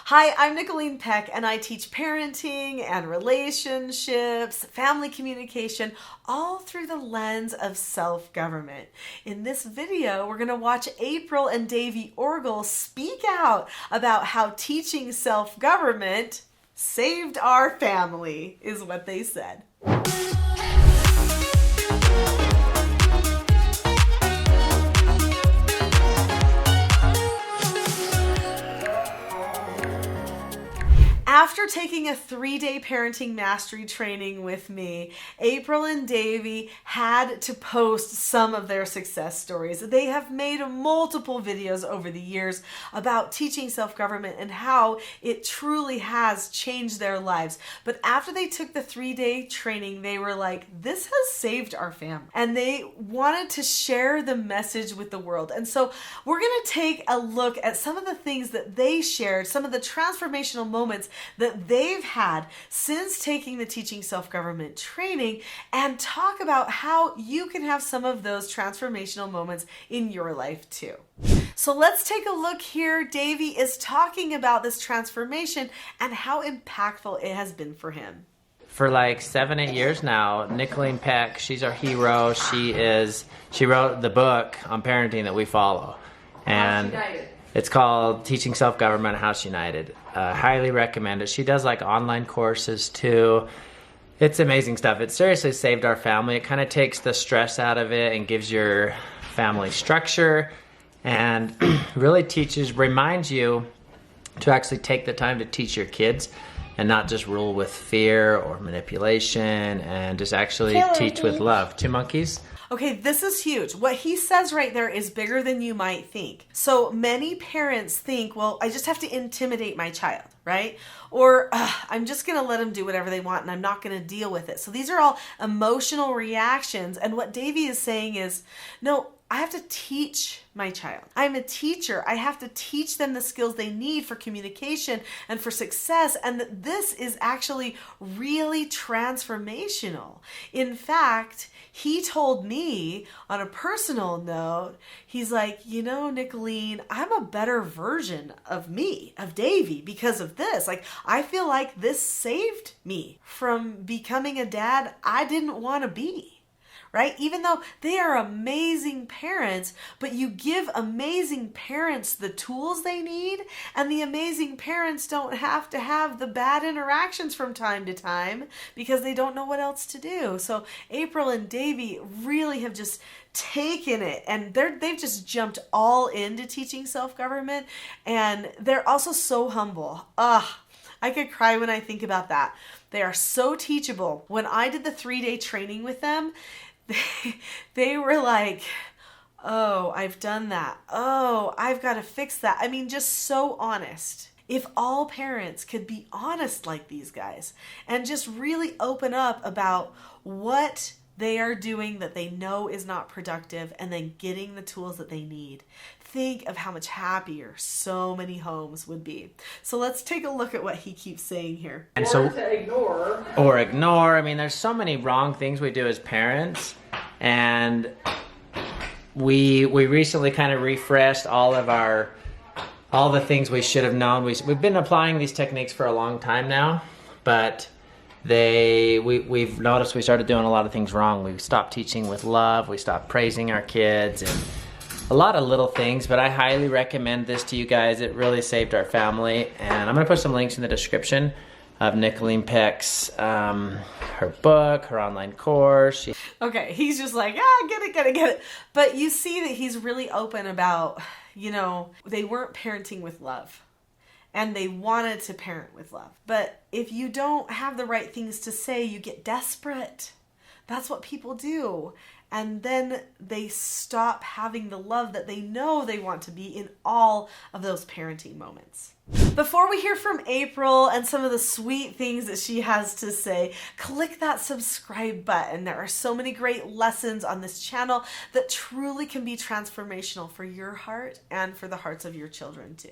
Hi, I'm Nicholeen Peck, and I teach parenting and relationships, family communication, all through the lens of self-government. In this video, we're going to watch April and Davey Orgel speak out about how teaching self-government saved our family, is what they said. After taking a 3-day parenting mastery training with me, April and Davey had to post some of their success stories. They have made multiple videos over the years about teaching self-government and how it truly has changed their lives. But after they took the 3-day training, they were like, this has saved our family. And they wanted to share the message with the world. And so we're going to take a look at some of the things that they shared, some of the transformational moments that they've had since taking the teaching self-government training, and talk about how you can have some of those transformational moments in your life too. So let's take a look here. Davey is talking about this transformation and how impactful it has been for him. For like 7-8 years now, Nicholeen Peck, she's our hero. She wrote the book on parenting that we follow. And it's called Teaching Self-Government, House United. Highly recommend it. She does like online courses too. It's amazing stuff. It seriously saved our family. It kind of takes the stress out of it and gives your family structure, and really reminds you to actually take the time to teach your kids and not just rule with fear or manipulation, and just actually teach with love. 2 monkeys. Okay, this is huge. What he says right there is bigger than you might think. So many parents think, well, I just have to intimidate my child, right? Or I'm just going to let them do whatever they want and I'm not going to deal with it. So these are all emotional reactions. And what Davey is saying is, no, I have to teach my child. I'm a teacher. I have to teach them the skills they need for communication and for success. And that this is actually really transformational. In fact, he told me on a personal note, he's like, you know, Nicholeen, I'm a better version of me, of Davey, because of this. Like, I feel like this saved me from becoming a dad I didn't want to be. Right? Even though they are amazing parents, but you give amazing parents the tools they need, and the amazing parents don't have to have the bad interactions from time to time because they don't know what else to do. So April and Davey really have just taken it, and they've just jumped all into teaching self-government, and they're also so humble. I could cry when I think about that. They are so teachable. When I did the 3-day training with them, they were like, oh, I've done that. Oh, I've got to fix that. I mean, just so honest. If all parents could be honest like these guys and just really open up about what they are doing that they know is not productive, and then getting the tools that they need, think of how much happier so many homes would be. So let's take a look at what he keeps saying here. And so, or ignore. I mean, there's so many wrong things we do as parents, and we recently kind of refreshed all the things we should have known. We've been applying these techniques for a long time now, but we've noticed we started doing a lot of things wrong. We stopped teaching with love. We stopped praising our kids, and a lot of little things, but I highly recommend this to you guys. It really saved our family, and I'm going to put some links in the description of Nicholeen Peck's, her book, her online course. Okay, he's just like, get it. But you see that he's really open about, you know, they weren't parenting with love. And they wanted to parent with love. But if you don't have the right things to say, you get desperate. That's what people do. And then they stop having the love that they know they want to be in all of those parenting moments. Before we hear from April and some of the sweet things that she has to say, click that subscribe button. There are so many great lessons on this channel that truly can be transformational for your heart and for the hearts of your children too.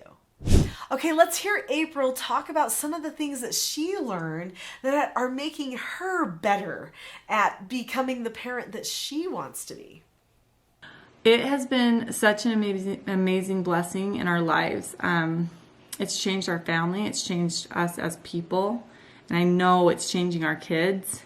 Okay, let's hear April talk about some of the things that she learned that are making her better at becoming the parent that she wants to be. It has been such an amazing blessing in our lives. It's changed our family. It's changed us as people. And I know it's changing our kids.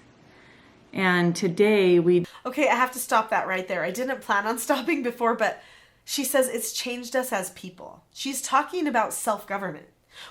And today Okay, I have to stop that right there. I didn't plan on stopping before, but she says it's changed us as people. She's talking about self-government.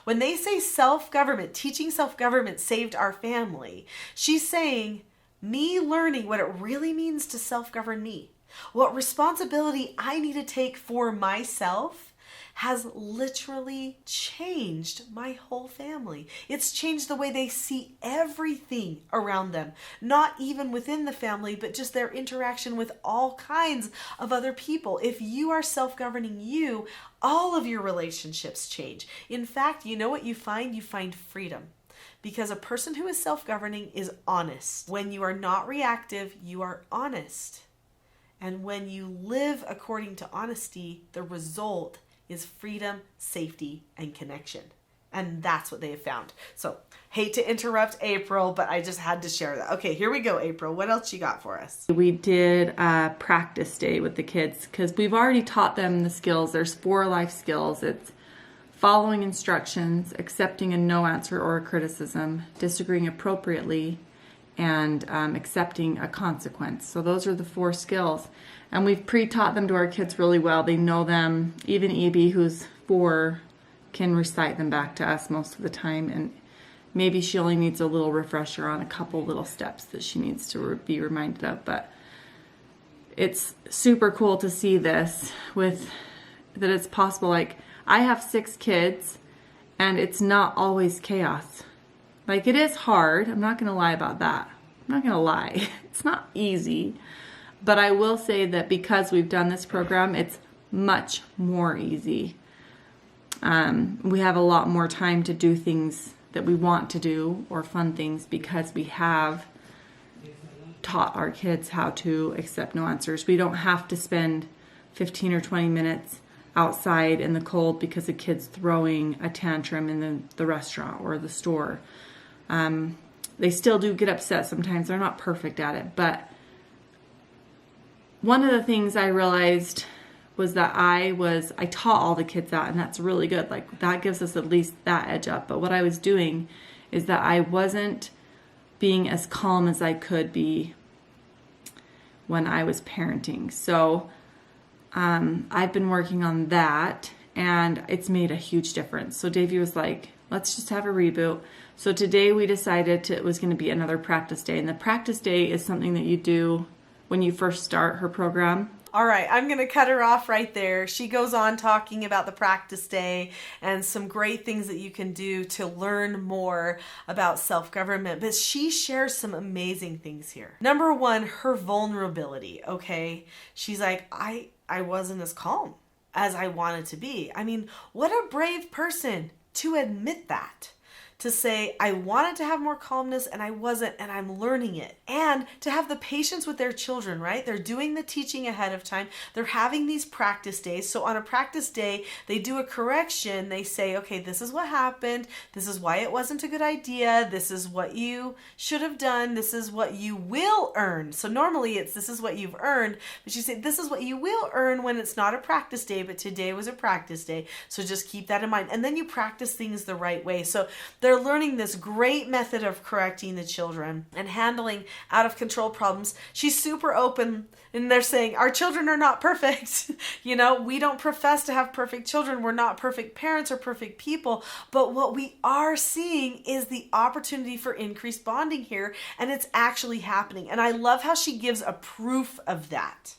When they say self-government, teaching self-government saved our family, she's saying me learning what it really means to self-govern me, what responsibility I need to take for myself, has literally changed my whole family. It's changed the way they see everything around them, not even within the family, but just their interaction with all kinds of other people. If you are self-governing you, all of your relationships change. In fact, you know what you find? You find freedom. Because a person who is self-governing is honest. When you are not reactive, you are honest. And when you live according to honesty, the result is freedom, safety, and connection. And that's what they have found. So, hate to interrupt April, but I just had to share that. Okay, here we go, April. What else you got for us? We did a practice day with the kids because we've already taught them the skills. There's 4 life skills. It's following instructions, accepting a no answer or a criticism, disagreeing appropriately, and accepting a consequence. So those are the 4 skills. And we've pre-taught them to our kids really well. They know them. Even Evie, who's 4, can recite them back to us most of the time. And maybe she only needs a little refresher on a couple little steps that she needs to be reminded of. But it's super cool to see this that it's possible. Like, I have 6 kids, and it's not always chaos. Like, it is hard. I'm not going to lie about that. I'm not going to lie. It's not easy. But I will say that because we've done this program, it's much more easy. We have a lot more time to do things that we want to do or fun things because we have taught our kids how to accept no answers. We don't have to spend 15 or 20 minutes outside in the cold because a kid's throwing a tantrum in the restaurant or the store. They still do get upset sometimes. They're not perfect at it. But one of the things I realized was that I taught all the kids that, and that's really good. Like, that gives us at least that edge up. But what I was doing is that I wasn't being as calm as I could be when I was parenting. So I've been working on that, and it's made a huge difference. So Davey was like, let's just have a reboot. So today we decided it was going to be another practice day. And the practice day is something that you do when you first start her program. All right, I'm going to cut her off right there. She goes on talking about the practice day and some great things that you can do to learn more about self-government. But she shares some amazing things here. Number 1, her vulnerability, okay? She's like, I wasn't as calm as I wanted to be. I mean, what a brave person to admit that. To say, I wanted to have more calmness and I wasn't, and I'm learning it. And to have the patience with their children, right? They're doing the teaching ahead of time. They're having these practice days. So on a practice day, they do a correction. They say, okay, this is what happened. This is why it wasn't a good idea. This is what you should have done. This is what you will earn. So normally it's this is what you've earned. But she said, this is what you will earn when it's not a practice day, but today was a practice day. So just keep that in mind. And then you practice things the right way. So they're learning this great method of correcting the children and handling out of control problems. She's super open, and they're saying our children are not perfect. You know, we don't profess to have perfect children. We're not perfect parents or perfect people. But what we are seeing is the opportunity for increased bonding here, and it's actually happening. And I love how she gives a proof of that.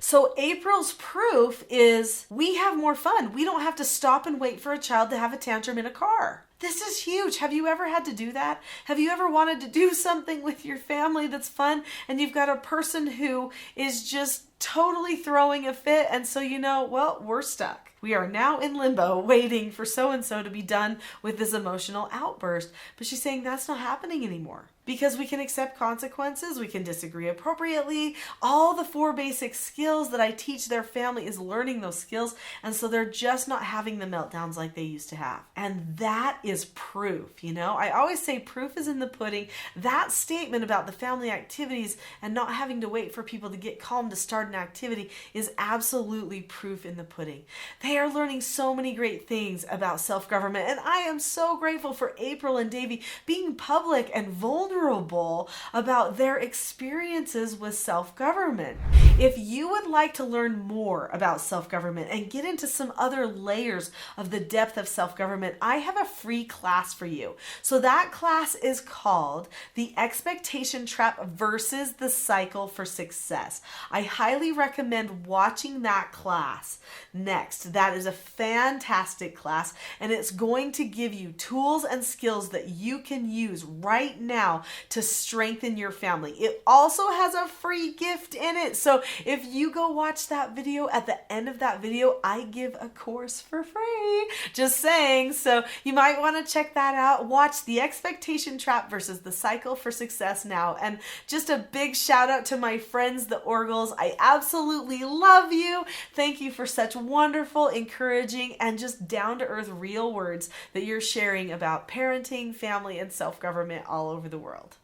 So April's proof is we have more fun. We don't have to stop and wait for a child to have a tantrum in a car. This is huge. Have you ever had to do that? Have you ever wanted to do something with your family that's fun and you've got a person who is just totally throwing a fit, and so you know, well, we're stuck. We are now in limbo waiting for so-and-so to be done with this emotional outburst. But she's saying that's not happening anymore because we can accept consequences, we can disagree appropriately. All the 4 basic skills that I teach their family is learning those skills, and so they're just not having the meltdowns like they used to have. And that is proof, you know? I always say proof is in the pudding. That statement about the family activities and not having to wait for people to get calm to start important activity is absolutely proof in the pudding. They are learning so many great things about self-government, and I am so grateful for April and Davey being public and vulnerable about their experiences with self-government. If you would like to learn more about self-government and get into some other layers of the depth of self-government, I have a free class for you. So that class is called The Expectation Trap versus the Cycle for Success. I highly recommend watching that class next. That is a fantastic class, and it's going to give you tools and skills that you can use right now to strengthen your family. It also has a free gift in it. So if you go watch that video, at the end of that video, I give a course for free. Just saying. So you might want to check that out. Watch The Expectation Trap versus the Cycle for Success now. And just a big shout out to my friends, the Orgles. I absolutely love you. Thank you for such wonderful, encouraging, and just down-to-earth real words that you're sharing about parenting, family, and self-government all over the world.